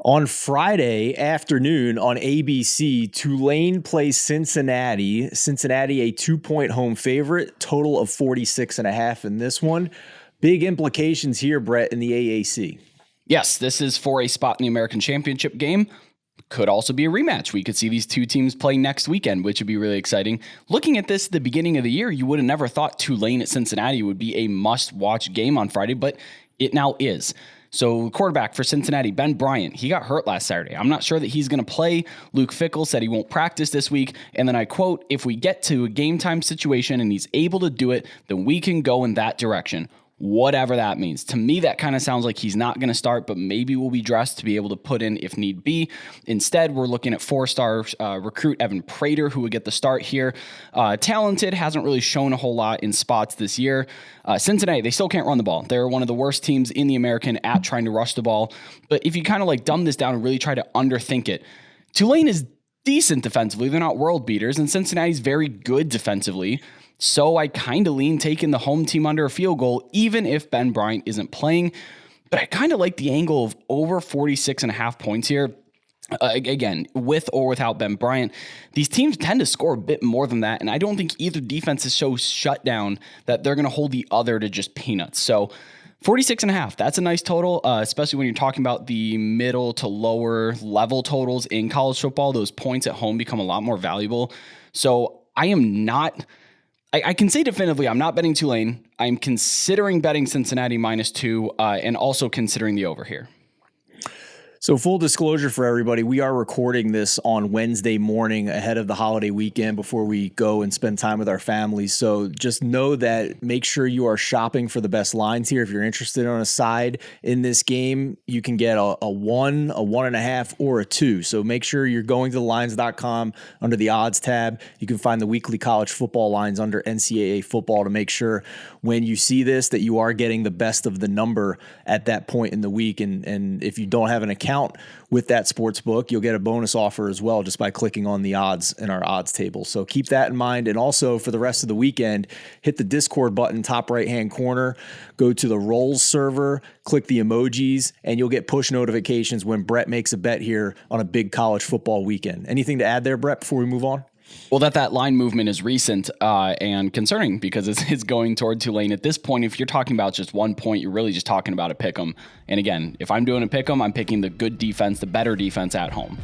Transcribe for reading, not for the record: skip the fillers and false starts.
On Friday afternoon on ABC, Tulane plays Cincinnati. Cincinnati, a 2-point home favorite, total of 46.5 in this one. Big implications here, Brett, in the AAC. Yes, this is for a spot in the American Championship game. Could also be a rematch. We could see these two teams play next weekend, which would be really exciting. Looking at this at the beginning of the year, you would have never thought Tulane at Cincinnati would be a must-watch game on Friday, but it now is. So quarterback for Cincinnati, Ben Bryant, he got hurt last Saturday. I'm not sure that he's going to play. Luke Fickell said he won't practice this week. And then I quote, "If we get to a game time situation and he's able to do it, then we can go in that direction." Whatever that means. To me, that kind of sounds like he's not going to start, but maybe will be dressed to be able to put in if need be. Instead, we're looking at four-star recruit Evan Prater, who would get the start here. Talented, hasn't really shown a whole lot in spots this year. Cincinnati, they still can't run the ball. They're one of the worst teams in the American at trying to rush the ball. But if you kind of like dumb this down and really try to underthink it, Tulane is decent defensively. They're not world beaters, and Cincinnati's very good defensively. So I kind of lean taking the home team under a field goal, even if Ben Bryant isn't playing. But I kind of like the angle of over 46.5 points here. Again, with or without Ben Bryant, these teams tend to score a bit more than that. And I don't think either defense is so shut down that they're going to hold the other to just peanuts. So 46.5, that's a nice total, especially when you're talking about the middle to lower level totals in college football. Those points at home become a lot more valuable. So I can say definitively I'm not betting Tulane. I'm considering betting Cincinnati -2 and also considering the over here. So full disclosure for everybody, we are recording this on Wednesday morning ahead of the holiday weekend before we go and spend time with our families. So just know that make sure you are shopping for the best lines here. If you're interested on a side in this game, you can get a 1, a 1.5, or a 2. So make sure you're going to thelines.com under the odds tab. You can find the weekly college football lines under NCAA football to make sure when you see this that you are getting the best of the number at that point in the week. And if you don't have an account with that sports book, you'll get a bonus offer as well just by clicking on the odds in our odds table. So keep that in mind. And also for the rest of the weekend, hit the Discord button, top right-hand corner, go to the Rolls server, click the emojis, and you'll get push notifications when Brett makes a bet here on a big college football weekend. Anything to add there, Brett, before we move on? Well, that line movement is recent and concerning because it's going toward Tulane. At this point, if you're talking about just 1 point, you're really just talking about a pick 'em. And again, if I'm doing a pick 'em, I'm picking the good defense, the better defense at home.